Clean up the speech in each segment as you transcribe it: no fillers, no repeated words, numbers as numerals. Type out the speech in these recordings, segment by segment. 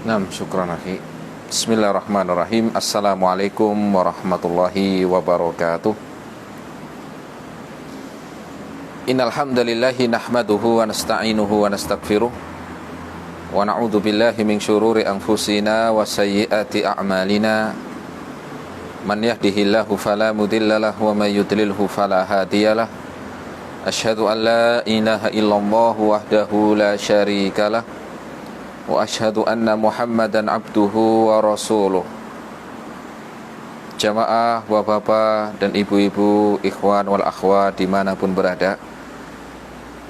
Naam, syukran akhi. Bismillahirrahmanirrahim. Assalamualaikum warahmatullahi wabarakatuh. Innal hamdalillahi nahmaduhu wa nasta'inuhu wa nastaghfiruh wa na'udzu billahi min syururi anfusina wa sayyiati a'malina. Man yahdihillahu fala mudhillalah wa may yudlilhu fala hadiyalah. Asyhadu an la ilaha illallah wahdahu la syarikalah wa asyhadu anna Muhammadan abduhu wa rasuluh. Jamaah, bapak-bapak dan ibu-ibu, ikhwan wal akhwat dimanapun berada,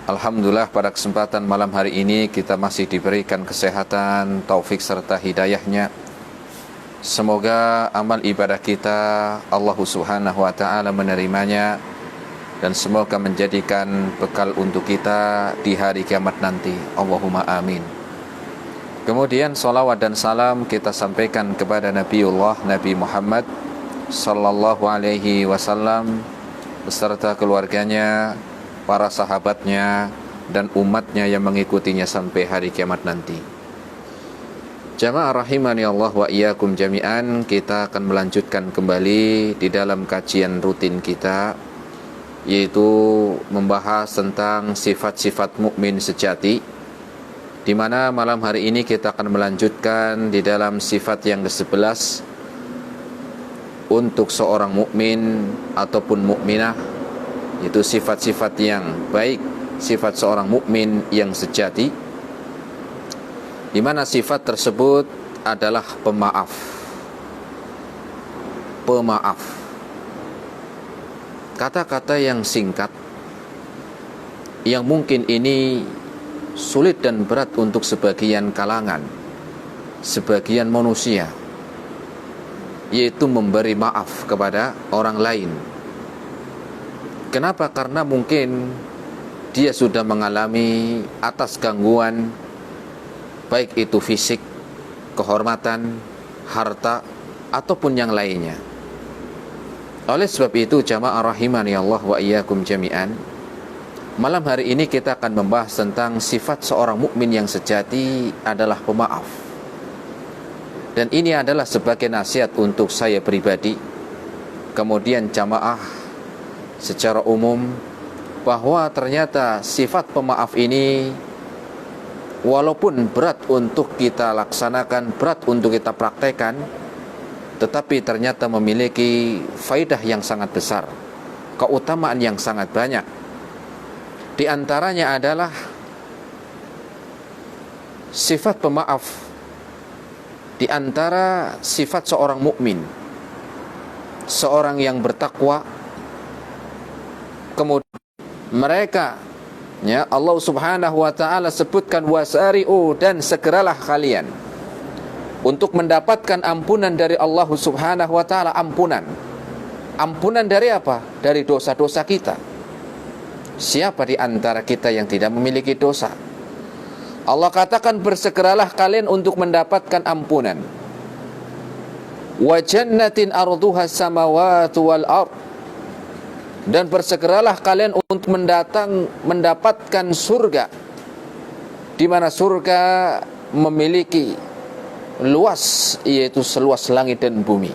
alhamdulillah pada kesempatan malam hari ini kita masih diberikan kesehatan, taufik serta hidayahnya. Semoga amal ibadah kita Allah subhanahu wa ta'ala menerimanya, dan semoga menjadikan bekal untuk kita di hari kiamat nanti. Allahumma amin. Kemudian salawat dan salam kita sampaikan kepada Nabiullah Nabi Muhammad sallallahu alaihi wasallam beserta keluarganya, para sahabatnya, dan umatnya yang mengikutinya sampai hari kiamat nanti. Jamaah rahimani Allah wa iyyakum jami'an, kita akan melanjutkan kembali di dalam kajian rutin kita, yaitu membahas tentang sifat-sifat mukmin sejati, di mana malam hari ini kita akan melanjutkan di dalam sifat yang ke-11 untuk seorang mukmin ataupun mukminah, yaitu sifat-sifat yang baik, sifat seorang mukmin yang sejati, di mana sifat tersebut adalah pemaaf. Pemaaf, kata-kata yang singkat yang mungkin ini sulit dan berat untuk sebagian kalangan, sebagian manusia, yaitu memberi maaf kepada orang lain. Kenapa? Karena mungkin dia sudah mengalami atas gangguan, baik itu fisik, kehormatan, harta, ataupun yang lainnya. Oleh sebab itu, jamaah rahimani Allah wa iyyakum jami'an, malam hari ini kita akan membahas tentang sifat seorang mukmin yang sejati adalah pemaaf. Dan ini adalah sebagai nasihat untuk saya pribadi, kemudian jamaah secara umum, bahwa ternyata sifat pemaaf ini walaupun berat untuk kita laksanakan, berat untuk kita praktekkan, tetapi ternyata memiliki faidah yang sangat besar, keutamaan yang sangat banyak. Di antaranya adalah sifat pemaaf. Di antara sifat seorang mukmin, seorang yang bertakwa, kemudian mereka, ya, Allah subhanahu wa ta'ala sebutkan wasari'u, dan segeralah kalian untuk mendapatkan ampunan dari Allah subhanahu wa ta'ala. Ampunan dari apa? Dari dosa-dosa kita. Siapa di antara kita yang tidak memiliki dosa? Allah katakan bersegeralah kalian untuk mendapatkan ampunan. Wa jannatin arduha samawati wal ard, dan bersegeralah kalian untuk mendapatkan surga, di mana surga memiliki luas, yaitu seluas langit dan bumi.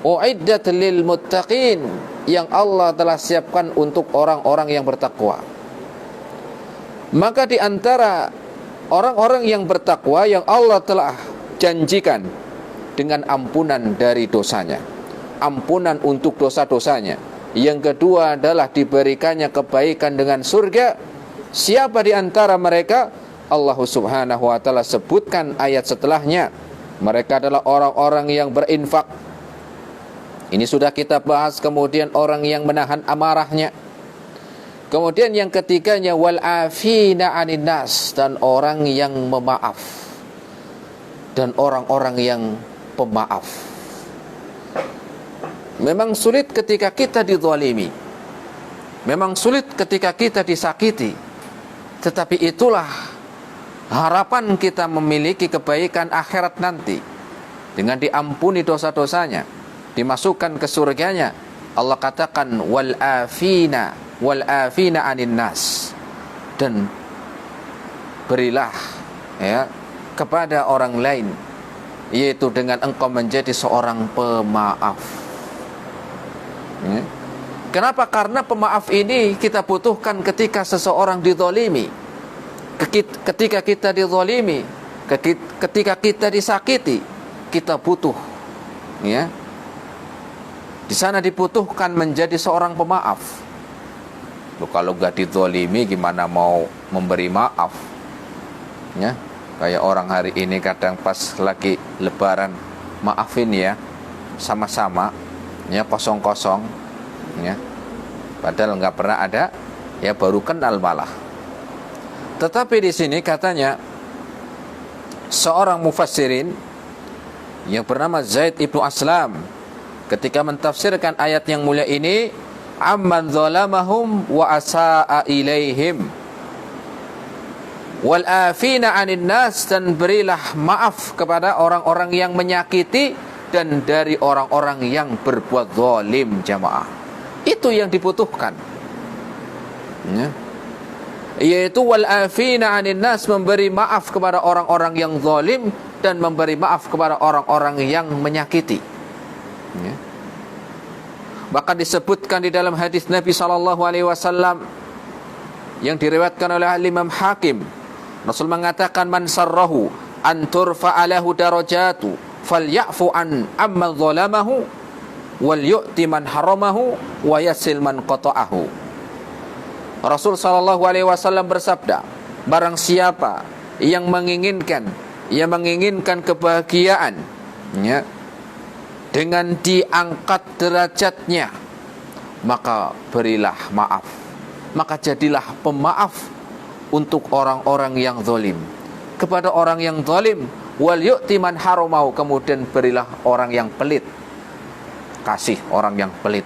Uiddat lil muttaqin, yang Allah telah siapkan untuk orang-orang yang bertakwa. Maka di antara orang-orang yang bertakwa yang Allah telah janjikan dengan ampunan dari dosanya, ampunan untuk dosa-dosanya, yang kedua adalah diberikannya kebaikan dengan surga. Siapa di antara mereka? Allah subhanahu wa ta'ala sebutkan ayat setelahnya, mereka adalah orang-orang yang berinfak. Ini sudah kita bahas. Kemudian orang yang menahan amarahnya. Kemudian yang ketiganya wal afina anin nas, dan orang yang memaaf, dan orang-orang yang pemaaf. Memang sulit ketika kita dizalimi, memang sulit ketika kita disakiti, tetapi itulah harapan kita memiliki kebaikan akhirat nanti, dengan diampuni dosa-dosanya, dimasukkan ke surganya. Allah katakan wal afina anin nas, dan berilah, ya, kepada orang lain, yaitu dengan engkau menjadi seorang pemaaf. Kenapa? Karena pemaaf ini kita butuhkan ketika seseorang dizalimi, ketika kita dizalimi, ketika kita disakiti, kita butuh, ya. Di sana dibutuhkan menjadi seorang pemaaf. Loh, kalau gak dizalimi gimana mau memberi maaf? Ya, kayak orang hari ini kadang pas lagi lebaran, maafin ya, sama-sama, ya, kosong-kosong, ya, padahal nggak pernah ada, ya, baru kenal malah. Tetapi di sini katanya seorang mufassirin yang bernama Zaid ibnu Aslam ketika mentafsirkan ayat yang mulia ini, amman zalamahum wa asaa ilaihim wal afina 'anil nas, dan berilah maaf kepada orang-orang yang menyakiti dan dari orang-orang yang berbuat zalim. Jamaah, itu yang dibutuhkan, ya. Yaitu wal afina 'anil nas, memberi maaf kepada orang-orang yang zalim dan memberi maaf kepada orang-orang yang menyakiti, ya. Bahkan disebutkan di dalam hadis Nabi SAW yang diriwayatkan oleh Imam Hakim, Rasul mengatakan, man sarrahu an turfa'a lahu darajatu falyafu an amman zalamahu wal yu'ti man haramahu wa yasil man qata'ahu. Rasul SAW bersabda, barang siapa yang menginginkan kebahagiaan, ya, dengan diangkat derajatnya, maka berilah maaf, maka jadilah pemaaf untuk orang-orang yang zalim, kepada orang yang zalim, wal yu'ti man haramahu, kemudian berilah orang yang pelit, kasih orang yang pelit.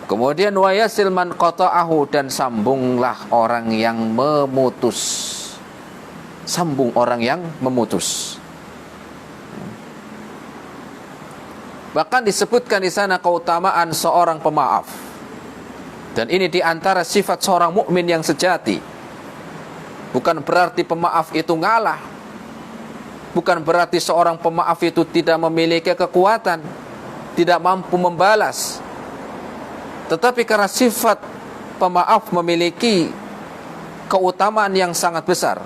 Kemudian wa yasil man qata'ahu, dan sambunglah orang yang memutus, sambung orang yang memutus. Bahkan disebutkan di sana keutamaan seorang pemaaf, dan ini diantara sifat seorang mukmin yang sejati. Bukan berarti pemaaf itu ngalah, bukan berarti seorang pemaaf itu tidak memiliki kekuatan, tidak mampu membalas. Tetapi karena sifat pemaaf memiliki keutamaan yang sangat besar,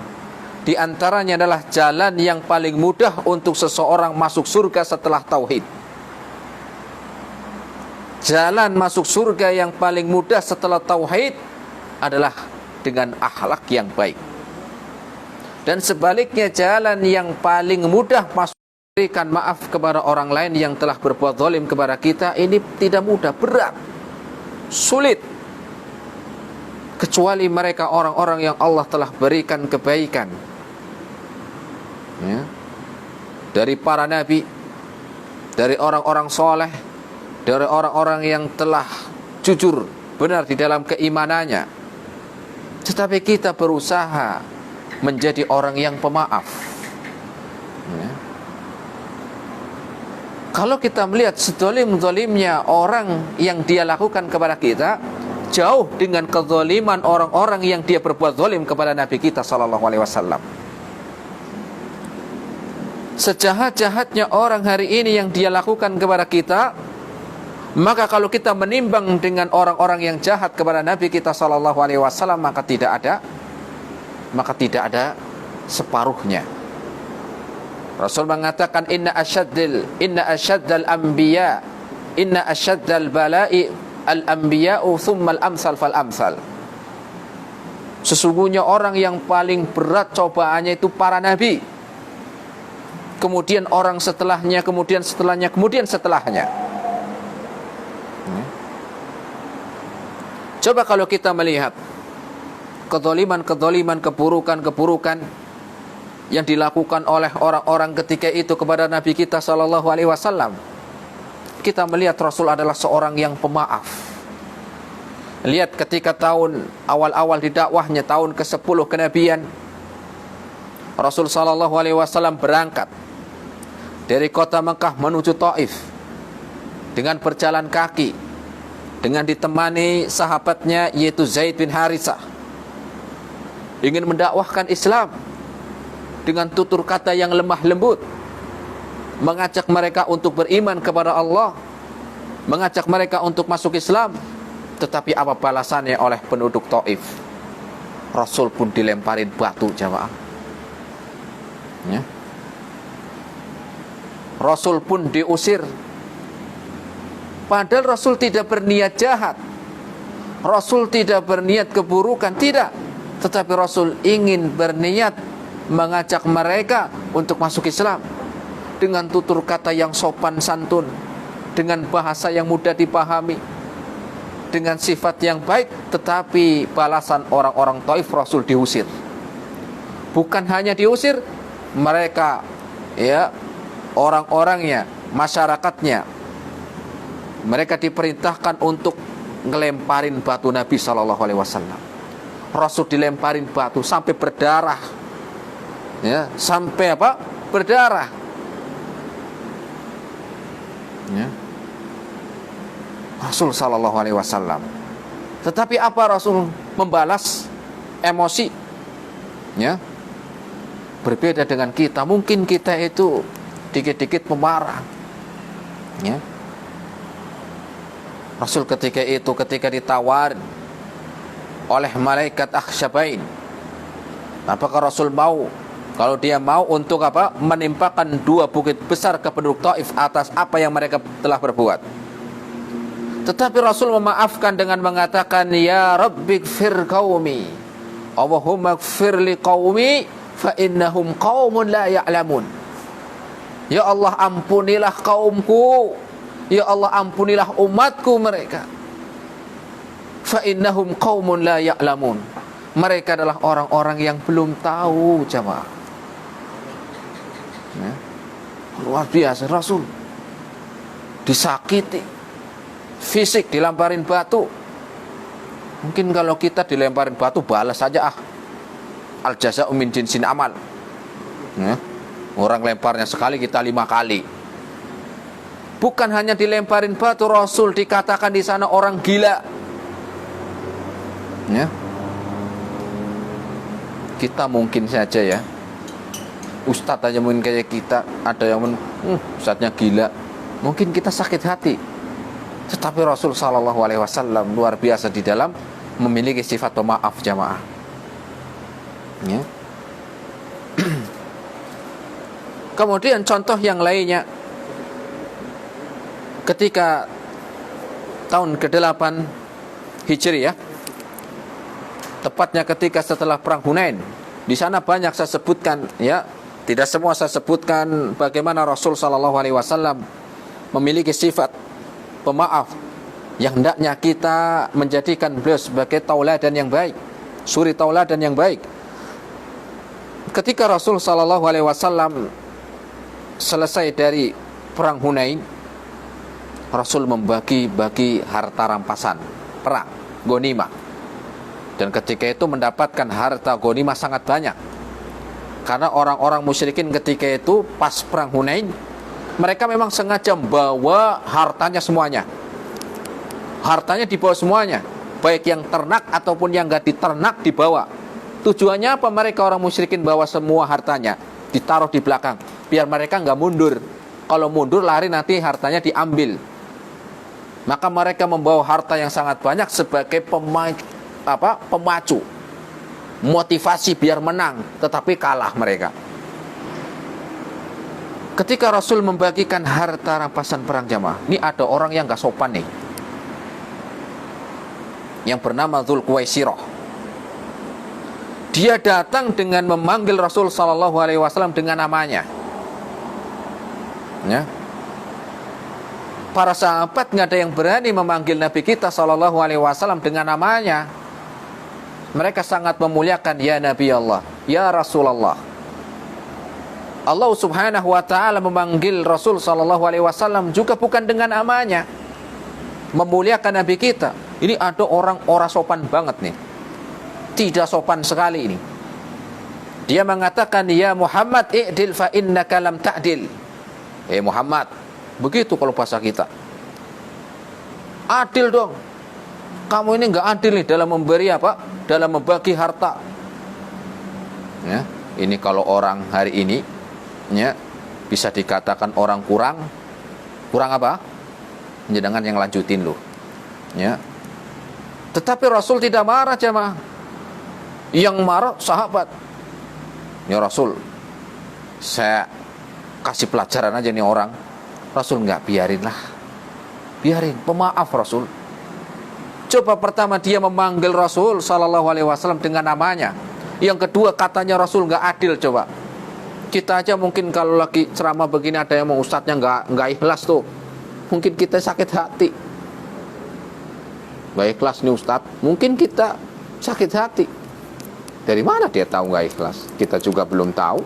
di antaranya adalah jalan yang paling mudah untuk seseorang masuk surga setelah tauhid. Jalan masuk surga yang paling mudah setelah tauhid adalah dengan akhlak yang baik. Dan sebaliknya, jalan yang paling mudah masuk, berikan maaf kepada orang lain yang telah berbuat zalim kepada kita, ini tidak mudah, berat, sulit. Kecuali mereka orang-orang yang Allah telah berikan kebaikan, ya, dari para nabi, dari orang-orang soleh, dari orang-orang yang telah jujur benar di dalam keimanannya. Tetapi kita berusaha menjadi orang yang pemaaf, ya. Kalau kita melihat sezalim-zalimnya orang yang dia lakukan kepada kita, jauh dengan kezaliman orang-orang yang dia berbuat zalim kepada Nabi kita SAW. Sejahat-jahatnya orang hari ini yang dia lakukan kepada kita, maka kalau kita menimbang dengan orang-orang yang jahat kepada Nabi kita SAW, maka tidak ada separuhnya. Rasul mengatakan, inna asyaddal bala'i al-anbiya'u thumma al-amsal fal-amsal. Sesungguhnya orang yang paling berat cobaannya itu para nabi, kemudian orang setelahnya, kemudian setelahnya, kemudian setelahnya. Coba kalau kita melihat kezaliman-kezaliman, keburukan-keburukan yang dilakukan oleh orang-orang ketika itu kepada Nabi kita SAW, kita melihat Rasul adalah seorang yang pemaaf. Lihat ketika tahun awal-awal di dakwahnya, tahun ke-10 kenabian, Rasul SAW berangkat dari kota Mekah menuju Taif dengan berjalan kaki, dengan ditemani sahabatnya yaitu Zaid bin Haritsah, ingin mendakwahkan Islam. dengan tutur kata yang lemah lembut, mengajak mereka untuk beriman kepada Allah, mengajak mereka untuk masuk Islam. Tetapi apa balasannya oleh penduduk Taif? Rasul pun dilemparin batu, jamaah. Ya. Rasul pun diusir. Padahal Rasul tidak berniat jahat, Rasul tidak berniat keburukan, tidak. Tetapi Rasul ingin berniat mengajak mereka untuk masuk Islam dengan tutur kata yang sopan santun, dengan bahasa yang mudah dipahami, dengan sifat yang baik. Tetapi balasan orang-orang Taif, Rasul diusir. Bukan hanya diusir, mereka, ya, orang-orangnya, masyarakatnya, mereka diperintahkan untuk ngelemparin batu Nabi SAW. Rasul dilemparin batu sampai berdarah, ya, sampai apa? Berdarah. Ya. Rasul SAW. Tetapi apa Rasul membalas emosi? Ya. Berbeda dengan kita. Mungkin kita itu dikit-dikit pemarah. Ya. Rasul ketika ditawarin oleh malaikat Akhsyabain, apakah Rasul mau? Kalau dia mau untuk apa? Menimpakan 2 bukit besar ke penduduk Taif atas apa yang mereka telah berbuat. Tetapi Rasul memaafkan dengan mengatakan, ya Rabbi gfir qaumi, Allahumma gfir li qaumi fa innahum qaumun la ya'lamun. Ya Allah, ampunilah kaumku, ya Allah, ampunilah umatku mereka. Fa innahum qaumun la ya'lamun. Mereka adalah orang-orang yang belum tahu, jamaah. Ya. Luar biasa, Rasul disakiti, fisik dilemparin batu. Mungkin kalau kita dilemparin batu, balas saja, al jaza'u min jinsin amal. Ya. Orang lemparnya sekali, kita 5 kali. Bukan hanya dilemparin batu, Rasul dikatakan di sana orang gila. Ya. Kita mungkin saja, ya, ustadz aja mungkin kayak kita, ada yang ustadznya gila, mungkin kita sakit hati. Tetapi Rasul SAW luar biasa di dalam memiliki sifat pemaaf, jamaah. Ya. Kemudian contoh yang lainnya, ketika tahun ke-8 Hijriah, tepatnya ketika setelah perang Hunain, di sana banyak saya sebutkan, ya, tidak semua saya sebutkan bagaimana Rasul SAW memiliki sifat pemaaf yang hendaknya kita menjadikan beliau sebagai tauladan yang baik, suri tauladan yang baik. Ketika Rasul SAW selesai dari perang Hunain, Rasul membagi-bagi harta rampasan perang, ghanimah. Dan ketika itu mendapatkan harta ghanimah sangat banyak. Karena orang-orang musyrikin ketika itu pas perang Hunain, mereka memang sengaja membawa hartanya semuanya. Hartanya dibawa semuanya, baik yang ternak ataupun yang gak diternak dibawa. Tujuannya apa? Mereka orang musyrikin bawa semua hartanya, ditaruh di belakang, biar mereka gak mundur. Kalau mundur lari nanti hartanya diambil. Maka mereka membawa harta yang sangat banyak sebagai pemacu, motivasi biar menang, tetapi kalah mereka. Ketika Rasul membagikan harta rampasan perang, jamaah, ini ada orang yang gak sopan nih, yang bernama Dzulquwaisirah. Dia datang dengan memanggil Rasul SAW dengan namanya. Ya. Para sahabat nggak ada yang berani memanggil Nabi kita SAW dengan namanya. Mereka sangat memuliakan, ya Nabi Allah, ya Rasulullah. Allah Subhanahu wa ta'ala memanggil Rasul SAW juga bukan dengan namanya, memuliakan Nabi kita. Ini ada orang sopan banget nih, tidak sopan sekali ini. Dia mengatakan, ya Muhammad i'dil fa innaka lam ta'dil. Muhammad, begitu kalau bahasa kita, adil dong. Kamu ini enggak adil nih dalam memberi apa? Dalam membagi harta. Ya. Ini kalau orang hari ini ya, bisa dikatakan orang kurang apa? Jangan yang lanjutin loh. Ya. Tetapi Rasul tidak marah jemaah. Yang marah sahabat. Ya Rasul, saya kasih pelajaran aja nih orang. Rasul enggak, biarinlah. Biarin, pemaaf Rasul. Coba pertama dia memanggil Rasul sallallahu alaihi wasallam dengan namanya. Yang kedua katanya Rasul enggak adil coba. Kita aja mungkin kalau lagi ceramah begini ada yang mau ustadznya enggak ikhlas tuh. Mungkin kita sakit hati. Enggak ikhlas nih ustadz. Mungkin kita sakit hati. Dari mana dia tahu enggak ikhlas? Kita juga belum tahu.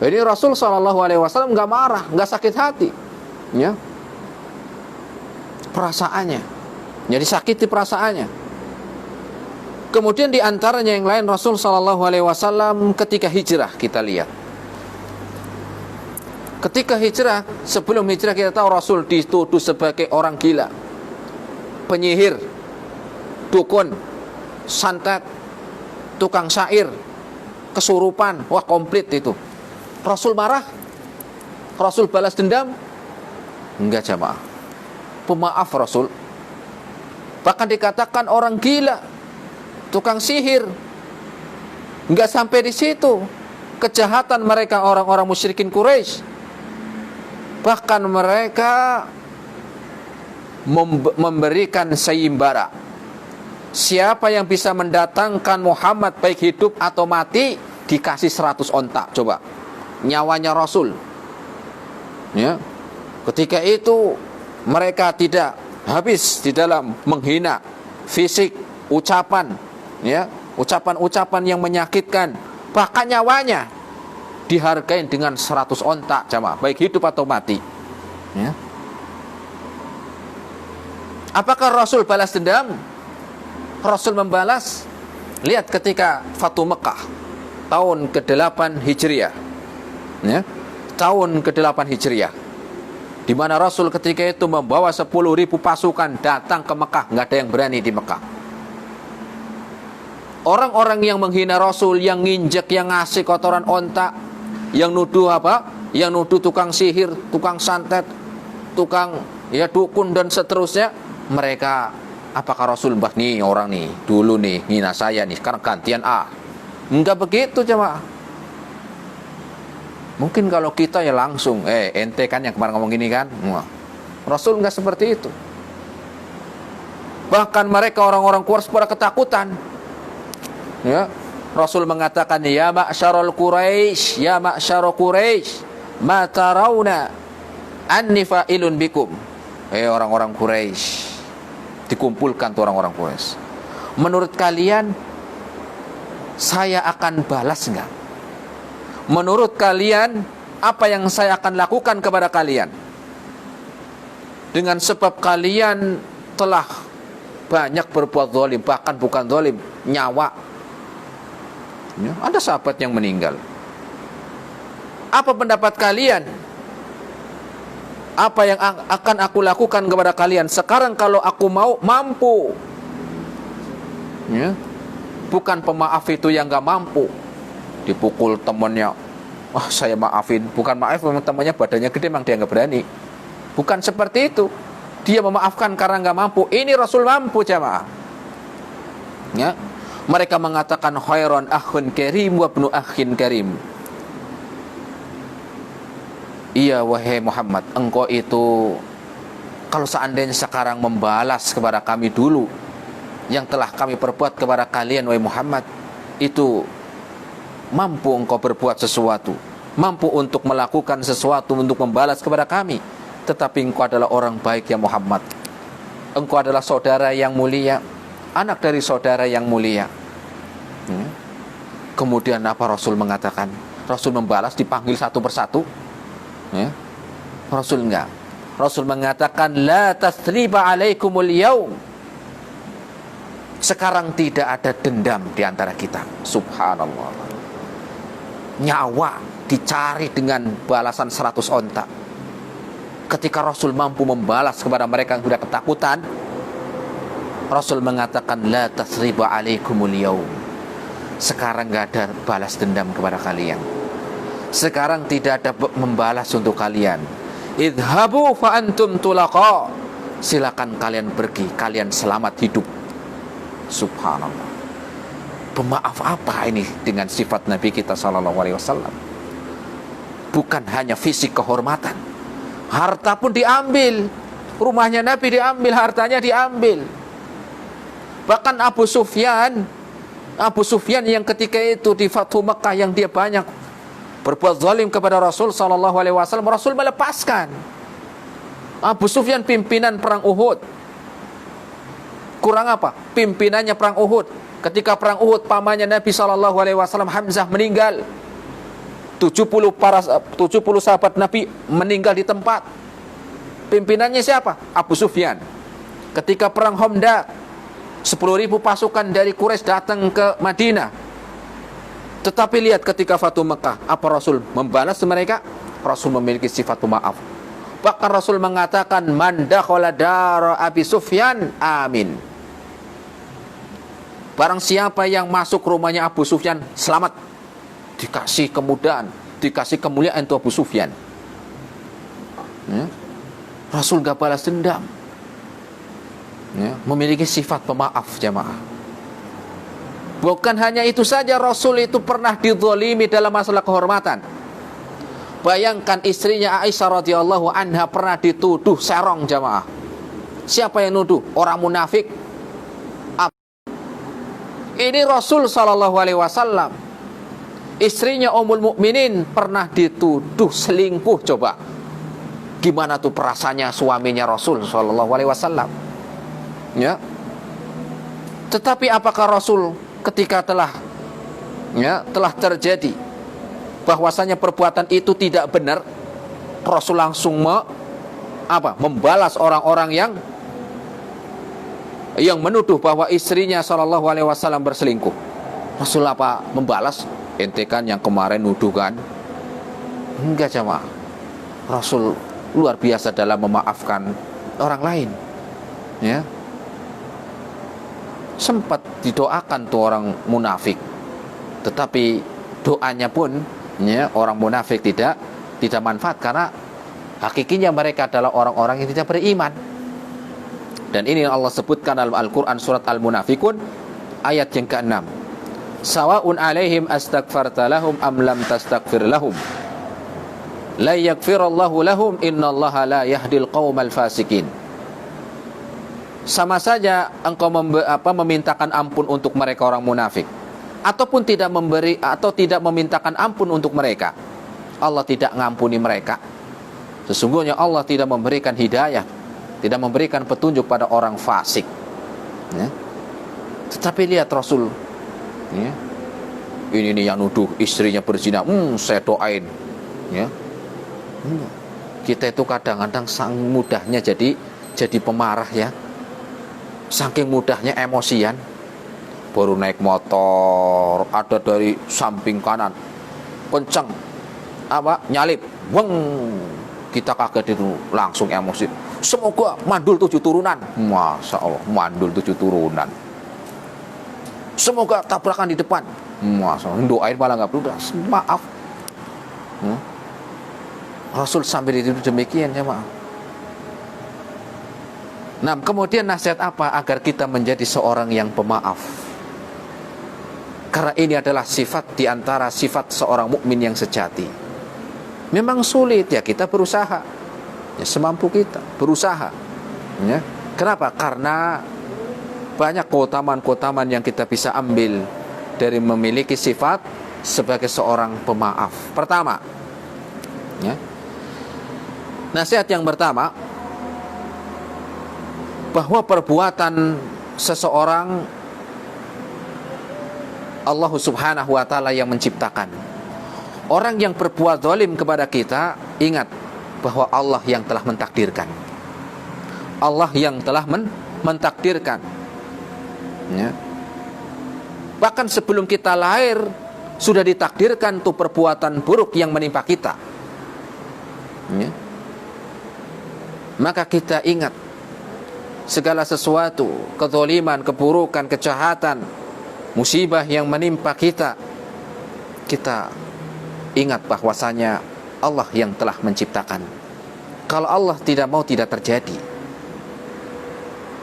Jadi Rasul sallallahu alaihi wasallam enggak marah, enggak sakit hati. Ya. Perasaannya. Jadi sakiti perasaannya. Kemudian di antaranya yang lain Rasul sallallahu alaihi wasallam ketika hijrah kita lihat. Ketika hijrah, sebelum hijrah kita tahu Rasul dituduh sebagai orang gila, penyihir, dukun, santet, tukang syair, kesurupan, wah komplit itu. Rasul marah? Rasul balas dendam? Enggak jamaah. Pemaaf Rasul. Bahkan dikatakan orang gila, tukang sihir. Enggak sampai di situ. Kejahatan mereka orang-orang musyrikin Quraisy. Bahkan mereka memberikan sayembara. Siapa yang bisa mendatangkan Muhammad baik hidup atau mati, dikasih 100 onta. Coba, nyawanya Rasul. Ya. Ketika itu mereka tidak habis di dalam menghina fisik, ucapan, ya, ucapan-ucapan yang menyakitkan, bahkan nyawanya dihargai dengan 100 onta jamaah, baik hidup atau mati. Ya. Apakah Rasul balas dendam? Rasul membalas. Lihat ketika Fatu Mekah tahun ke-8 Hijriah. Ya. Tahun ke-8 Hijriah. Di mana Rasul ketika itu membawa 10.000 pasukan datang ke Mekah, nggak ada yang berani di Mekah. Orang-orang yang menghina Rasul, yang nginjek, yang ngasih kotoran onta, yang nuduh apa? Yang nuduh tukang sihir, tukang santet, tukang ya dukun dan seterusnya, mereka apakah Rasul bah nih orang nih dulu nih hina saya nih, sekarang gantian enggak begitu jemaah. Mungkin kalau kita ya langsung ente kan yang kemarin ngomong gini kan. Rasul enggak seperti itu. Bahkan mereka orang-orang Quraisy pada ketakutan. Ya, Rasul mengatakan ya ma'syarul Quraisy, ya ma'syarul Quraisy, ma tarawna anni fa'ilun bikum. Orang-orang Quraisy. Dikumpulkan tuh orang-orang Quraisy. Menurut kalian saya akan balas enggak? Menurut kalian apa yang saya akan lakukan kepada kalian? Dengan sebab kalian telah banyak berbuat zalim, bahkan bukan zalim, nyawa. Ya, ada sahabat yang meninggal. Apa pendapat kalian? Apa yang akan aku lakukan kepada kalian sekarang kalau aku mampu? Ya. Bukan pemaaf itu yang gak mampu, dipukul temannya, saya maafin. Bukan maaf, memang temannya badannya gede, memang dia gak berani. Bukan seperti itu. Dia memaafkan karena gak mampu. Ini Rasul mampu jamaah. Ya. Mereka mengatakan khairan akhun karim wa ibnu akhin karim. Iya wahai Muhammad, engkau itu kalau seandainya sekarang membalas kepada kami dulu yang telah kami perbuat kepada kalian wahai Muhammad, itu mampu engkau berbuat sesuatu, mampu untuk melakukan sesuatu untuk membalas kepada kami. Tetapi engkau adalah orang baik ya Muhammad. Engkau adalah saudara yang mulia, anak dari saudara yang mulia. Kemudian apa Rasul mengatakan? Rasul membalas, dipanggil satu persatu. Ya. Rasul enggak. Rasul mengatakan la tasriba alaikumul yaum. Sekarang tidak ada dendam di antara kita. Subhanallah. Nyawa dicari dengan balasan 100 onta. Ketika Rasul mampu membalas kepada mereka yang sudah ketakutan, Rasul mengatakan la tasriba alaikumul yaum. Sekarang nggak ada balas dendam kepada kalian. Sekarang tidak ada membalas untuk kalian. Idhabu fa antum tulaqa. Silakan kalian pergi, kalian selamat hidup. Subhanallah. Pemaaf apa ini dengan sifat Nabi kita sallallahu alaihi wasallam? Bukan hanya fisik kehormatan, harta pun diambil. Rumahnya Nabi diambil, hartanya diambil. Bahkan Abu Sufyan yang ketika itu di Fathu Mekah, yang dia banyak berbuat zalim kepada Rasul sallallahu alaihi wasallam, Rasul melepaskan. Abu Sufyan pimpinan perang Uhud. Kurang apa? Pimpinannya perang Uhud. Ketika perang Uhud, pamannya Nabi sallallahu alaihi wasallam Hamzah meninggal. 70 sahabat Nabi meninggal di tempat. Pimpinannya siapa? Abu Sufyan. Ketika perang Khandaq, 10.000 pasukan dari Quraisy datang ke Madinah. Tetapi lihat ketika Fathu Mekah, apa Rasul membalas mereka? Rasul memiliki sifat pemaaf. Bahkan Rasul mengatakan, man dakhala dara Abi Sufyan amin. Barang siapa yang masuk rumahnya Abu Sufyan, selamat. Dikasih kemudahan, dikasih kemuliaan itu Abu Sufyan. Ya. Rasul gak balas dendam. Ya. Memiliki sifat pemaaf, jamaah. Bukan hanya itu saja, Rasul itu pernah dizalimi dalam masalah kehormatan. Bayangkan istrinya Aisyah radhiyallahu anha pernah dituduh serong, jamaah. Siapa yang nuduh? Orang munafik. Ini Rasul sallallahu alaihi wasallam. Istrinya Ummul Mukminin pernah dituduh selingkuh. Coba gimana tuh perasaannya suaminya Rasul sallallahu alaihi wasallam? Ya. Tetapi apakah Rasul ketika telah terjadi bahwasanya perbuatan itu tidak benar, Rasul langsung membalas orang-orang yang menuduh bahwa istrinya sallallahu alaihi wasallam berselingkuh? Rasul apa membalas? Ente kan yang kemarin nuduh kan? Enggak, jamaah. Rasul luar biasa dalam memaafkan orang lain. Ya. Sempat didoakan tuh orang munafik, tetapi doanya pun orang munafik tidak manfaat, karena hakikinya mereka adalah orang-orang yang tidak beriman. Dan ini yang Allah sebutkan dalam Al-Quran surat Al-Munafikun ayat yang ke-6. Sawa'un alaihim astaghfarta lahum am lam tastaghfir lahum la yaghfirallahu lahum innallaha la yahdil qaumal fasikin. Sama saja engkau memintakan ampun untuk mereka orang munafik, ataupun tidak memberi atau tidak memintakan ampun untuk mereka, Allah tidak ngampuni mereka. Sesungguhnya Allah tidak memberikan hidayah, tidak memberikan petunjuk pada orang fasik. Ya. Tetapi lihat Rasul, ya. Ini yang nuduh istrinya berzina, saya doain. Ya. Kita itu kadang-kadang sang mudahnya jadi pemarah, ya. Saking mudahnya emosian. Baru naik motor, ada dari samping kanan kenceng nyalip, kita kaget itu, langsung emosi. Semoga mandul 7 turunan. Masya Allah, mandul 7 turunan. Semoga tabrakan di depan. Masya Allah, doain malah gak perlu. Maaf. Rasul sambil itu demikian, ya, maaf. Nah, kemudian nasihat apa agar kita menjadi seorang yang pemaaf? Karena ini adalah sifat di antara sifat seorang mukmin yang sejati. Memang sulit, ya, kita berusaha. Ya, semampu kita berusaha. Ya. Kenapa? Karena banyak keutamaan-keutamaan yang kita bisa ambil dari memiliki sifat sebagai seorang pemaaf. Pertama, ya, nasihat yang pertama, bahwa perbuatan seseorang Allah subhanahu wa ta'ala yang menciptakan. Orang yang berbuat zalim kepada kita, ingat bahwa Allah yang telah mentakdirkan. Allah yang telah mentakdirkan. Ya. Bahkan sebelum kita lahir sudah ditakdirkan tuh perbuatan buruk yang menimpa kita. Ya. Maka kita ingat segala sesuatu, kezaliman, keburukan, kejahatan musibah yang menimpa kita, kita ingat bahwasanya Allah yang telah menciptakan. Kalau Allah tidak mau, tidak terjadi.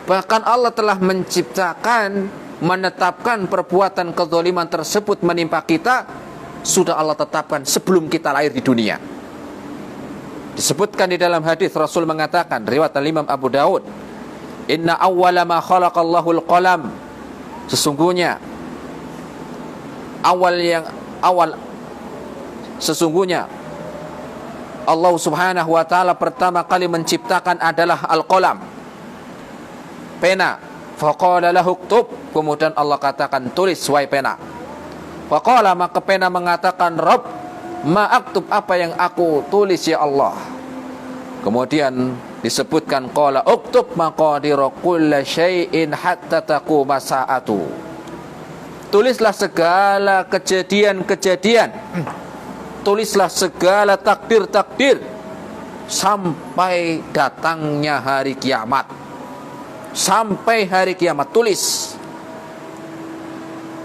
Bahkan Allah telah menciptakan, menetapkan perbuatan kezaliman tersebut menimpa kita, sudah Allah tetapkan sebelum kita lahir di dunia. Disebutkan di dalam hadis, Rasul mengatakan, riwayat Imam Abu Daud, inna awwala ma khalaqallahu al-qalam, sesungguhnya sesungguhnya Allah subhanahu wa ta'ala pertama kali menciptakan adalah al-qalam, pena. Faqala lahu uktub, kemudian Allah katakan tulis wahai pena. Faqala, maka pena mengatakan, Rabb, ma aktub, apa yang aku tulis ya Allah. Kemudian disebutkan qala uktub maqadira kulli syai'in hatta taquma sa'atu. Tulislah segala kejadian-kejadian, tulislah segala takdir-takdir sampai datangnya hari kiamat. Sampai hari kiamat, tulis.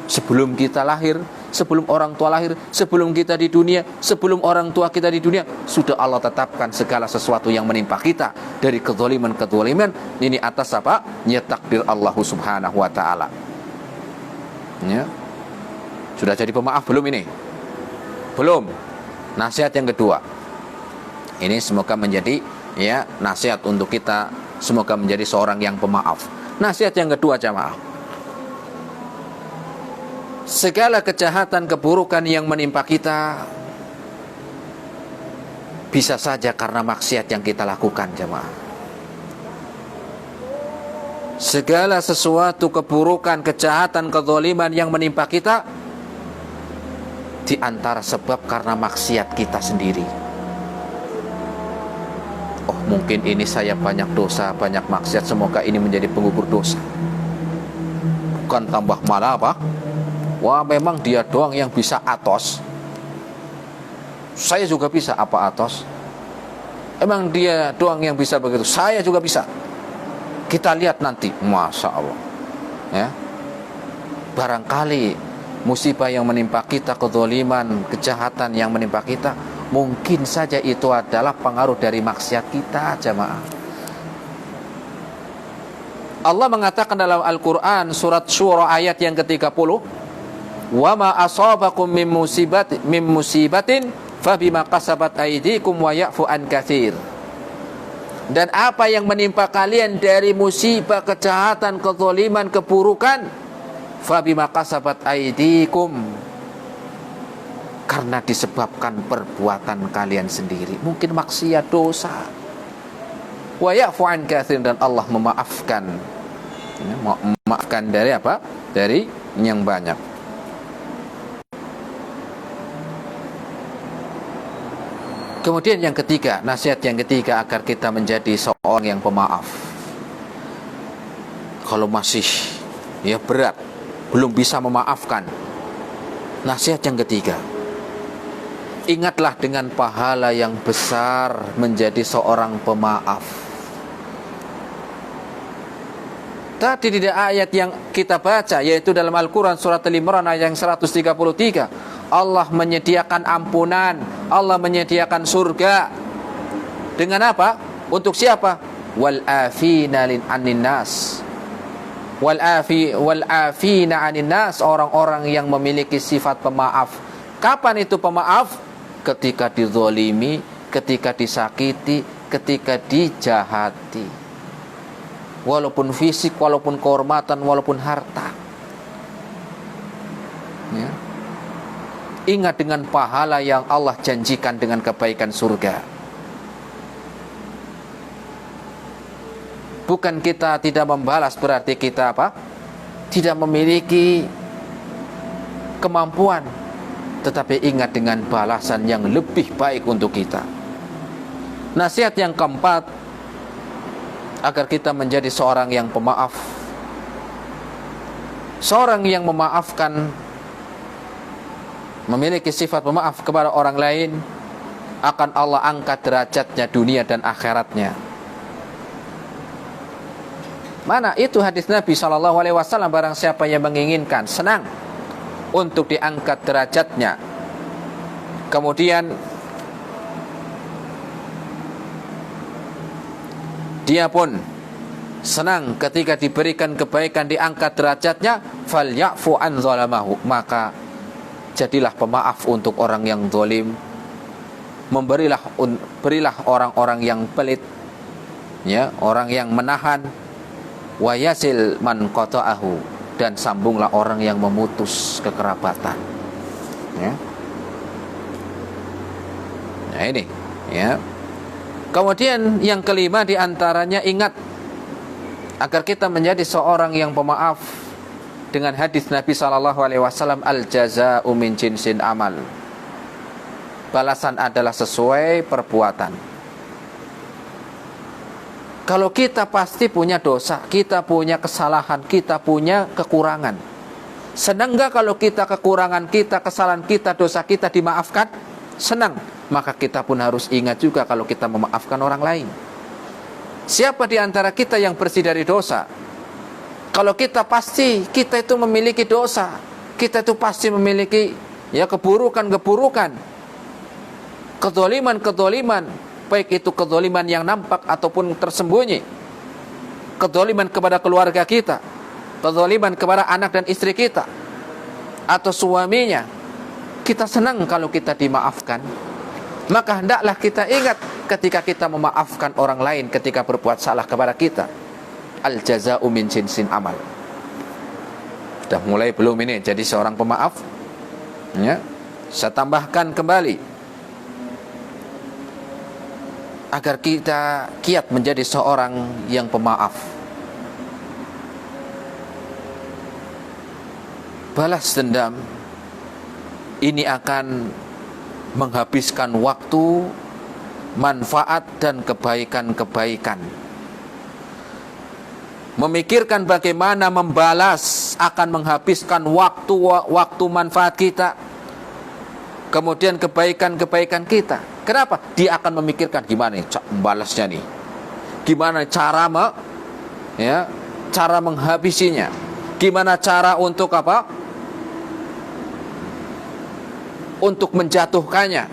Sebelum kita lahir, sebelum orang tua lahir, sebelum kita di dunia, sebelum orang tua kita di dunia, sudah Allah tetapkan segala sesuatu yang menimpa kita dari kezaliman-kezaliman ini atas apa? Ya takdir Allah subhanahu wa ta'ala. Ya. Sudah jadi pemaaf belum ini? Belum. Nasihat yang kedua. Ini semoga menjadi ya nasihat untuk kita, semoga menjadi seorang yang pemaaf. Nasihat yang kedua, jamaah. Segala kejahatan, keburukan yang menimpa kita bisa saja karena maksiat yang kita lakukan, jamaah. Segala sesuatu keburukan, kejahatan, kezaliman yang menimpa kita di antara sebab karena maksiat kita sendiri. Oh, mungkin ini saya banyak dosa, banyak maksiat, semoga ini menjadi penggugur dosa. Bukan tambah malah apa? Wah, memang dia doang yang bisa atos, saya juga bisa apa atos? Emang dia doang yang bisa begitu, saya juga bisa. Kita lihat nanti, Masya Allah ya. Barangkali musibah yang menimpa kita, kezaliman, kejahatan yang menimpa kita, mungkin saja itu adalah pengaruh dari maksiat kita, jamaah. Allah mengatakan dalam Al-Quran surat Syura ayat yang ke-30, wa ma asabakum min musibatin fabima kasabat aydikum wa ya'fu an katsir. Dan apa yang menimpa kalian dari musibah, kejahatan, kezaliman, keburukan, fabima kasabat aydikum, karena disebabkan perbuatan kalian sendiri, mungkin maksiat, dosa. Wa ya'fu an katsir, dan Allah memaafkan, memaafkan dari apa? Dari yang banyak. Kemudian yang ketiga, nasihat yang ketiga agar kita menjadi seorang yang pemaaf. Kalau masih ya berat, belum bisa memaafkan, nasihat yang ketiga, ingatlah dengan pahala yang besar menjadi seorang pemaaf. Tadi di ayat yang kita baca, yaitu dalam Al-Quran surat Al-Imran ayat yang 133, Allah menyediakan ampunan, Allah menyediakan surga. Dengan apa? Untuk siapa? Wal afina anin nas. Wal afina anin nas, orang-orang yang memiliki sifat pemaaf. Kapan itu pemaaf? Ketika dizalimi, ketika disakiti, ketika dijahati. Walaupun fisik, walaupun kehormatan, walaupun harta. Ya. Ingat dengan pahala yang Allah janjikan dengan kebaikan surga. Bukan kita tidak membalas berarti kita apa? Tidak memiliki kemampuan, tetapi ingat dengan balasan yang lebih baik untuk kita. Nasihat yang keempat, agar kita menjadi seorang yang pemaaf. Seorang yang memaafkan, memiliki sifat pemaaf kepada orang lain, akan Allah angkat derajatnya dunia dan akhiratnya. Mana itu hadis Nabi SAW, barang siapa yang menginginkan senang untuk diangkat derajatnya, kemudian dia pun senang ketika diberikan kebaikan, diangkat derajatnya, falyafu an zalamahu, maka jadilah pemaaf untuk orang yang zalim, berilah orang-orang yang pelit, ya, orang yang menahan, wa yasil man qata'ahu, dan sambunglah orang yang memutus kekerabatan, ya. Nah ini, ya. Kemudian yang kelima diantaranya, ingat agar kita menjadi seorang yang pemaaf dengan hadis Nabi SAW, al jaza'u min jinsin amal, balasan adalah sesuai perbuatan. Kalau kita pasti punya dosa, kita punya kesalahan, kita punya kekurangan. Senang gak kalau kita kekurangan kita, kesalahan kita, dosa kita dimaafkan? Senang. Maka kita pun harus ingat juga kalau kita memaafkan orang lain. Siapa di antara kita yang bersih dari dosa? Kalau kita pasti, kita itu memiliki dosa, kita itu pasti memiliki, ya, keburukan-keburukan, kezaliman-kezaliman, baik itu kezaliman yang nampak ataupun tersembunyi, kezaliman kepada keluarga kita, kezaliman kepada anak dan istri kita atau suaminya. Kita senang kalau kita dimaafkan. Maka hendaklah kita ingat ketika kita memaafkan orang lain ketika berbuat salah kepada kita, al jaza'u min jinsin amal. Sudah mulai belum ini jadi seorang pemaaf? Ya. Saya tambahkan kembali agar kita kiat menjadi seorang yang pemaaf. Balas dendam ini akan menghabiskan waktu, manfaat, dan kebaikan-kebaikan. Memikirkan bagaimana membalas akan menghabiskan waktu manfaat kita, kemudian kebaikan-kebaikan kita. Kenapa? Dia akan memikirkan gimana nih membalasnya nih, gimana cara cara menghabisinya, gimana cara untuk apa? Untuk menjatuhkannya,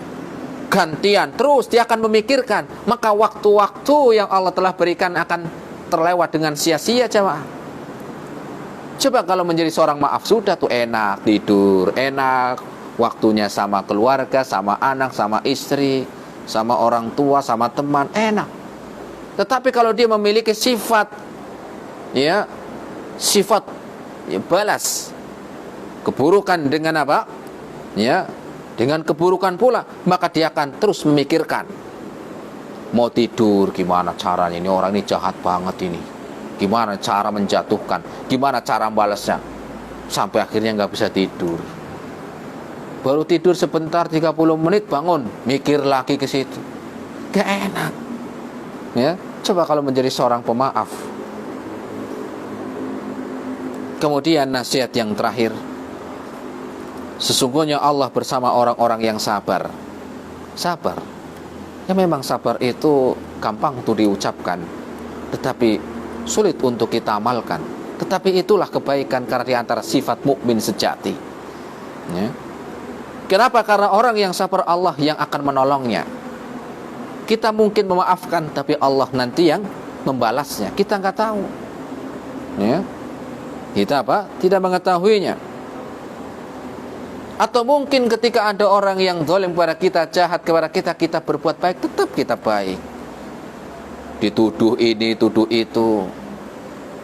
gantian. Terus dia akan memikirkan. Maka waktu-waktu yang Allah telah berikan akan terlewat dengan sia-sia, jemaah. Coba kalau menjadi seorang maaf, sudah tuh enak tidur, enak waktunya sama keluarga, sama anak, sama istri, sama orang tua, sama teman, enak. Tetapi kalau dia memiliki sifat, ya, sifat, ya, balas keburukan dengan apa? Ya, dengan keburukan pula, maka dia akan terus memikirkan. Mau tidur, gimana caranya, ini orang ini jahat banget ini, gimana cara menjatuhkan, gimana cara membalasnya, sampai akhirnya nggak bisa tidur. Baru tidur sebentar 30 menit bangun, mikir lagi ke situ. Gak enak. Ya, coba kalau menjadi seorang pemaaf. Kemudian nasihat yang terakhir, sesungguhnya Allah bersama orang-orang yang sabar. Sabar. Ya memang sabar itu gampang untuk diucapkan, tetapi sulit untuk kita amalkan. Tetapi itulah kebaikan karena di antara sifat mukmin sejati. Ya. Kenapa? Karena orang yang sabar Allah yang akan menolongnya. Kita mungkin memaafkan, tapi Allah nanti yang membalasnya. Kita nggak tahu. Ya. Kita apa? Tidak mengetahuinya. Atau mungkin ketika ada orang yang zalim kepada kita, jahat kepada kita, kita berbuat baik, tetap kita baik. Dituduh ini, tuduh itu,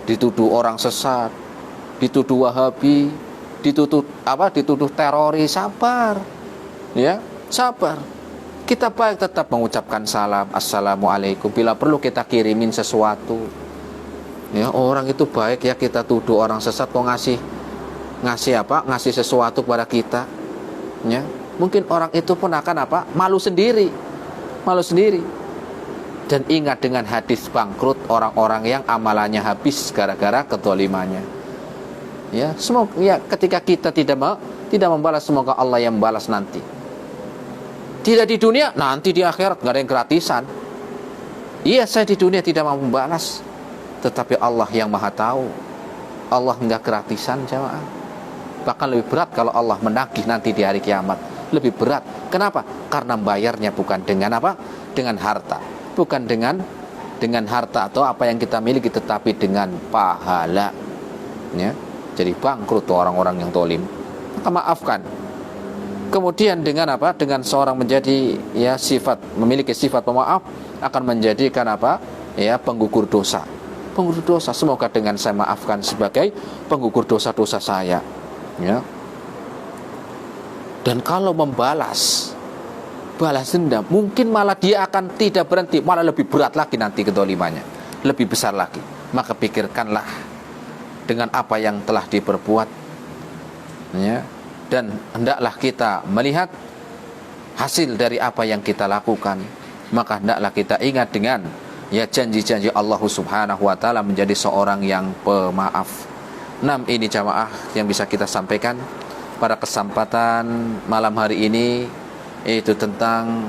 dituduh orang sesat, dituduh Wahabi, dituduh apa? Dituduh teroris, sabar. Ya, sabar. Kita baik, tetap mengucapkan salam, assalamualaikum. Bila perlu kita kirimin sesuatu. Ya, orang itu baik ya, kita tuduh orang sesat kok ngasih apa? Ngasih sesuatu kepada kita. Ya, mungkin orang itu pun akan apa? Malu sendiri. Malu sendiri. Dan ingat dengan hadis bangkrut orang-orang yang amalannya habis gara-gara kezalimannya. Ya, semoga ya ketika kita tidak membalas, semoga Allah yang membalas nanti. Tidak di dunia, nanti di akhirat enggak ada yang gratisan. Iya, saya di dunia tidak mau membalas, Tetapi Allah yang maha tahu. Allah enggak gratisan jamaah. Bahkan lebih berat kalau Allah menagih nanti di hari kiamat. Lebih berat. Kenapa? Karena bayarnya bukan dengan apa? Dengan harta. Bukan dengan harta atau apa yang kita miliki, tetapi dengan pahala. Ya. Jadi bangkrut orang-orang yang zalim. Maka maafkan. Kemudian dengan apa? Dengan seorang menjadi ya memiliki sifat pemaaf akan menjadikan apa? Ya, penggugur dosa. Penggugur dosa. Semoga dengan saya maafkan sebagai penggugur dosa-dosa saya. Ya. Dan kalau balas dendam, mungkin malah dia akan tidak berhenti, malah lebih berat lagi nanti kedolimannya, lebih besar lagi. Maka pikirkanlah dengan apa yang telah diperbuat, ya. Dan hendaklah kita melihat hasil dari apa yang kita lakukan. Maka hendaklah kita ingat dengan ya janji-janji Allah Subhanahu wa taala menjadi seorang yang pemaaf. 6 ini jamaah yang bisa kita sampaikan pada kesempatan malam hari ini, yaitu tentang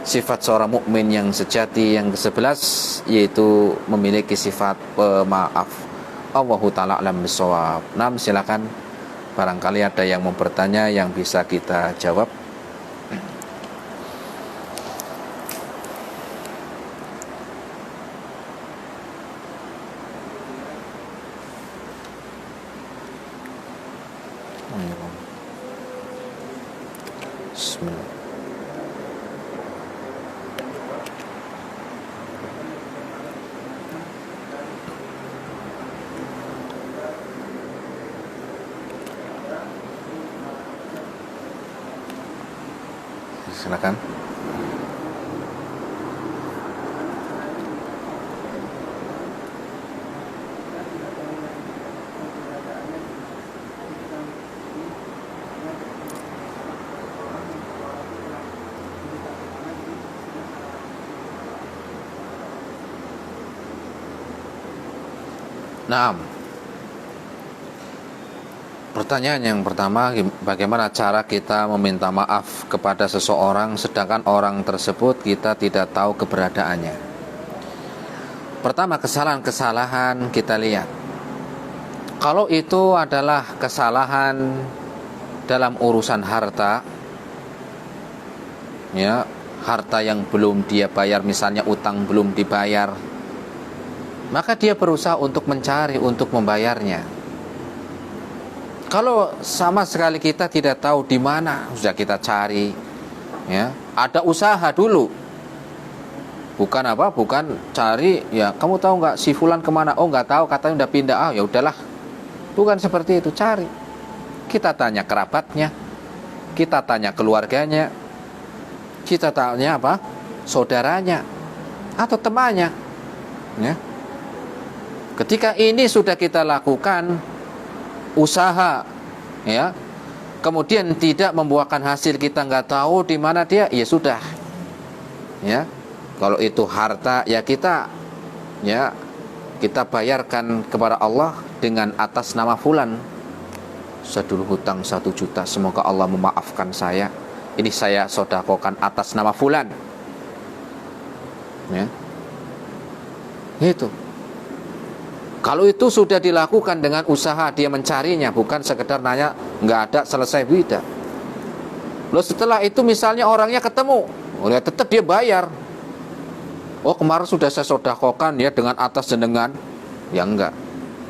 sifat seorang mukmin yang sejati yang ke-11, yaitu memiliki sifat pemaaf. Allahu ta'ala alam bisawab. 6, silakan. Barangkali ada yang mau bertanya yang bisa kita jawab. Bismillah. Silakan. Naam. Pertanyaan yang pertama, bagaimana cara kita meminta maaf kepada seseorang sedangkan orang tersebut kita tidak tahu keberadaannya? Pertama, kesalahan-kesalahan kita lihat. Kalau itu adalah kesalahan dalam urusan harta, ya, harta yang belum dia bayar, misalnya utang belum dibayar, maka dia berusaha untuk mencari, untuk membayarnya. Kalau sama sekali kita tidak tahu di mana, sudah kita cari, ya, ada usaha dulu. Bukan apa? Bukan cari, ya, kamu tahu nggak si fulan kemana? Oh, nggak tahu, katanya udah pindah. Ah, ya udahlah. Bukan seperti itu, cari. Kita tanya kerabatnya, kita tanya keluarganya, kita tanya apa? Saudaranya atau temannya, ya. Ketika ini sudah kita lakukan usaha, ya, kemudian tidak membuahkan hasil, kita nggak tahu di mana dia, ya sudah, ya. Kalau itu harta, ya kita bayarkan kepada Allah dengan atas nama fulan. Saya dulu hutang 1 juta, semoga Allah memaafkan saya. Ini saya sedekahkan atas nama fulan, ya. Itu. Kalau itu sudah dilakukan dengan usaha, dia mencarinya, bukan sekedar nanya, nggak ada, selesai, beda. Lalu setelah itu misalnya orangnya ketemu, ya tetap dia bayar. Oh, kemarin sudah saya sedekahkan ya dengan atas jenengan, ya enggak,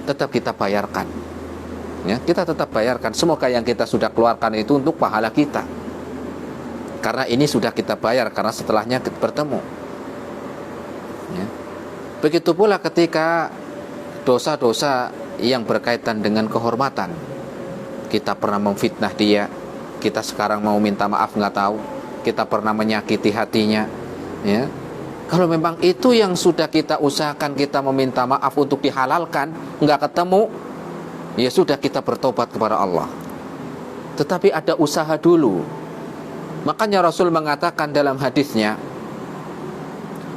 tetap kita bayarkan, ya, kita tetap bayarkan. Semoga yang kita sudah keluarkan itu untuk pahala kita, karena ini sudah kita bayar, karena setelahnya bertemu, ya. Begitu pula ketika dosa-dosa yang berkaitan dengan kehormatan. Kita pernah memfitnah dia, kita sekarang mau minta maaf nggak tahu, kita pernah menyakiti hatinya, ya. Kalau memang itu yang sudah kita usahakan, kita meminta maaf untuk dihalalkan, nggak ketemu, ya sudah, kita bertobat kepada Allah. Tetapi ada usaha dulu. Makanya Rasul mengatakan dalam hadisnya,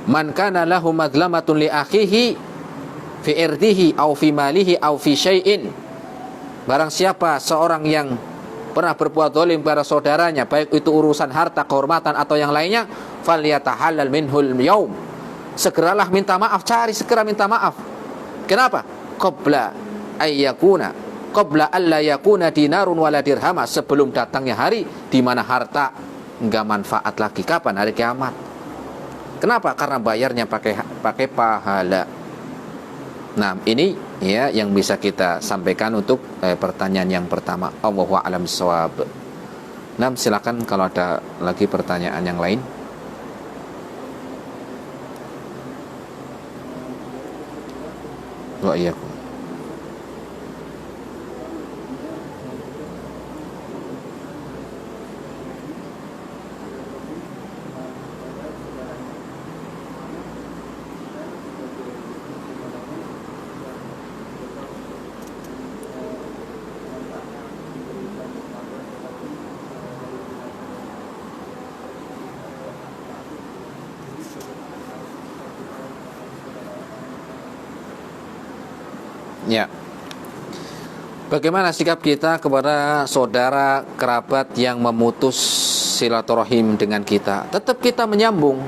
man kana lahu madlamatun li akhihi fi irdihi au fi malihi au fi syai'in. Barang siapa seorang yang pernah berbuat zalim pada saudaranya, baik itu urusan harta, kehormatan atau yang lainnya, falyatahallal minhul yaum. Segeralah minta maaf, cari segera minta maaf. Kenapa? Qabla ayyakuna, qabla alla yakuna dinarun wala dirhama, sebelum datangnya hari di mana harta enggak manfaat lagi. Kapan? Hari kiamat. Kenapa? Karena bayarnya pakai pahala. Nah, ini ya yang bisa kita sampaikan untuk pertanyaan yang pertama. Allahu a'lam bishawab. Nah, silakan kalau ada lagi pertanyaan yang lain. Wa iyyakum. Ya. Bagaimana sikap kita kepada saudara kerabat yang memutus silaturahim dengan kita? Tetap kita menyambung.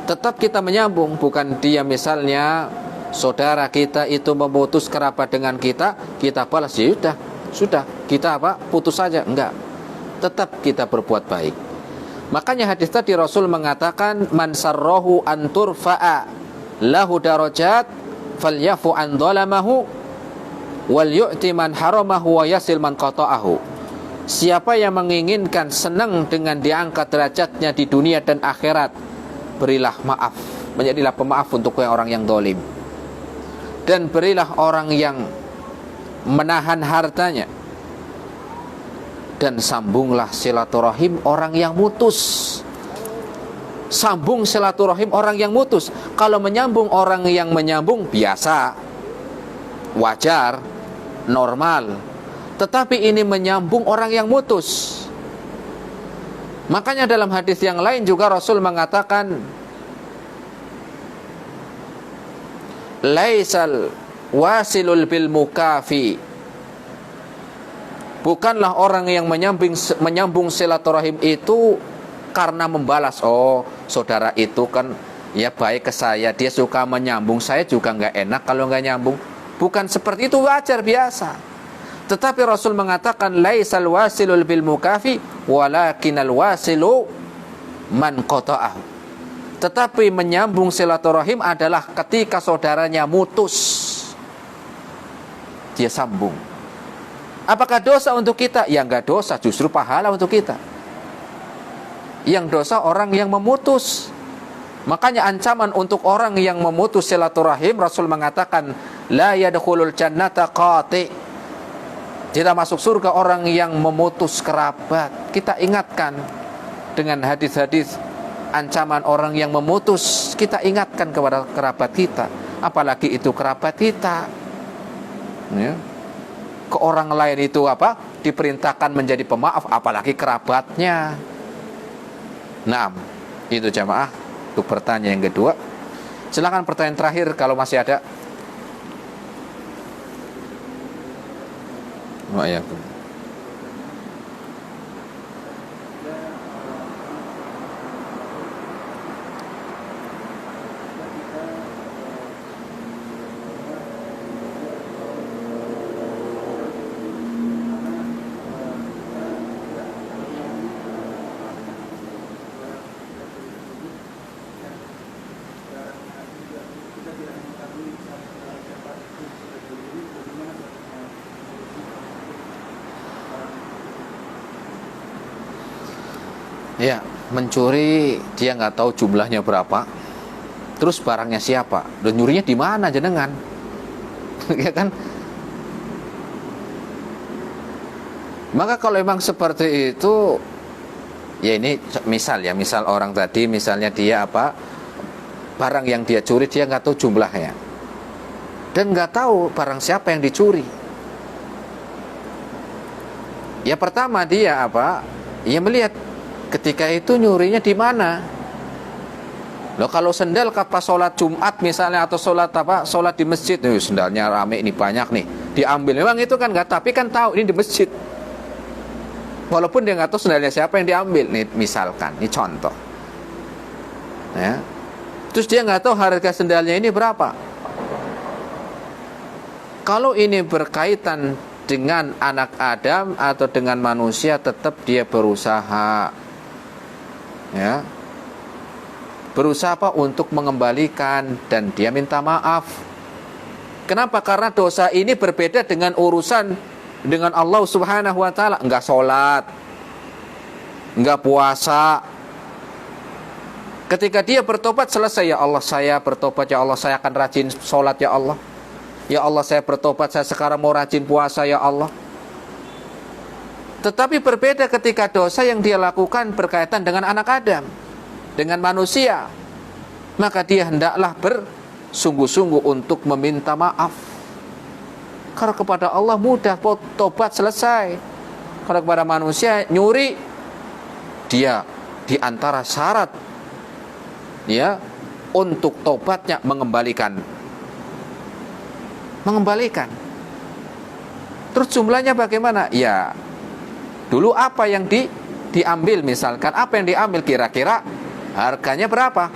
Tetap kita menyambung, bukan dia misalnya saudara kita itu memutus kerabat dengan kita balas, ya sudah, kita putus saja. Enggak. Tetap kita berbuat baik. Makanya hadis tadi Rasul mengatakan, man sarrahu an turfa'a lahu darajat falyafu an dhalamahu wal yu'ti man haramahu wa yasil man qata'ahu. Siapa yang menginginkan senang dengan diangkat derajatnya di dunia dan akhirat, berilah maaf, menjadilah pemaaf untuk orang yang zalim, dan berilah orang yang menahan hartanya, dan sambunglah silaturahim orang yang mutus. Sambung silaturahim orang yang mutus. Kalau menyambung orang yang menyambung biasa, wajar, normal. Tetapi ini menyambung orang yang mutus. Makanya dalam hadis yang lain juga Rasul mengatakan, laisal wasilul bil mukafi, bukanlah orang yang menyambung silaturahim itu karena membalas. Oh, saudara itu kan ya baik ke saya, dia suka menyambung, saya juga nggak enak kalau nggak nyambung. Bukan seperti itu, wajar, biasa. Tetapi Rasul mengatakan, laisal wasilul bil mukafi walakinal wasilu man qata'ah. Tetapi menyambung silaturahim adalah ketika saudaranya mutus, dia sambung. Apakah dosa untuk kita? Ya nggak dosa, justru pahala untuk kita. Yang dosa orang yang memutus. Makanya ancaman untuk orang yang memutus silaturahim, Rasul mengatakan, la yadkhulul jannata qati, tidak masuk surga orang yang memutus kerabat. Kita ingatkan dengan hadis-hadis ancaman orang yang memutus, kita ingatkan kepada kerabat kita, apalagi itu kerabat kita ya. Ke orang lain itu diperintahkan menjadi pemaaf, apalagi kerabatnya. Nah, itu jamaah untuk pertanyaan yang kedua. Silakan pertanyaan terakhir kalau masih ada. Wa'alaikum. Ya, mencuri dia nggak tahu jumlahnya berapa, terus barangnya siapa, dan nyurinya di mana jenengan, ya kan? Maka kalau memang seperti itu, ya ini misal orang tadi, misalnya dia barang yang dia curi dia nggak tahu jumlahnya, dan nggak tahu barang siapa yang dicuri. Ya pertama dia ya melihat ketika itu nyurinya di mana. Loh, kalau sendal pas sholat Jumat misalnya, atau sholat di masjid, sendalnya rame ini banyak nih, diambil. Memang itu kan nggak, tapi kan tahu ini di masjid. Walaupun dia nggak tahu sendalnya siapa yang diambil. Nih misalkan, ini contoh. Ya. Terus dia nggak tahu harga sendalnya ini berapa. Kalau ini berkaitan dengan anak Adam atau dengan manusia, tetap dia berusaha, ya, berusaha apa? Untuk mengembalikan, dan dia minta maaf. Kenapa? Karena dosa ini berbeda dengan urusan dengan Allah Subhanahu wa taala. Enggak sholat, enggak puasa. Ketika dia bertobat, selesai, ya Allah saya bertobat, ya Allah saya akan rajin sholat, ya Allah. Ya Allah saya bertobat, saya sekarang mau rajin puasa, ya Allah. Tetapi berbeda ketika dosa yang dia lakukan berkaitan dengan anak Adam, dengan manusia. Maka dia hendaklah bersungguh-sungguh untuk meminta maaf. Karena kepada Allah mudah, tobat selesai. Kalau kepada manusia nyuri, dia di antara syarat, ya, untuk tobatnya mengembalikan. Terus jumlahnya bagaimana? Ya, dulu apa yang diambil, misalkan apa yang diambil, kira-kira harganya berapa?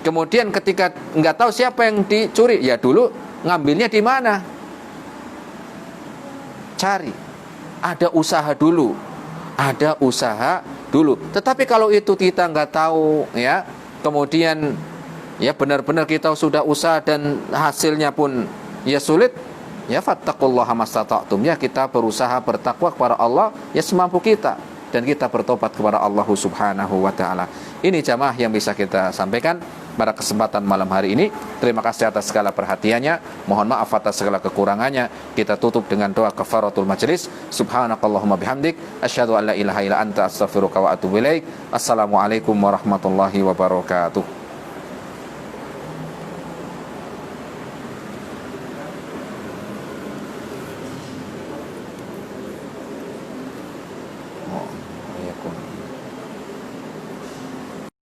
Kemudian ketika nggak tahu siapa yang dicuri, ya dulu ngambilnya di mana? Cari. Ada usaha dulu. Tetapi kalau itu kita nggak tahu, ya, kemudian ya benar-benar kita sudah usaha dan hasilnya pun ya sulit, ya fattaqullaha mastata'tum, ya kita berusaha bertakwa kepada Allah ya semampu kita, dan kita bertobat kepada Allah Subhanahu wa taala. Ini jamaah yang bisa kita sampaikan pada kesempatan malam hari ini. Terima kasih atas segala perhatiannya. Mohon maaf atas segala kekurangannya. Kita tutup dengan doa kafaratul majelis. Subhanakallahumma bihamdik, asyhadu an la ilaha illa anta, astaghfiruka wa atubu ilaik. Assalamualaikum warahmatullahi wabarakatuh.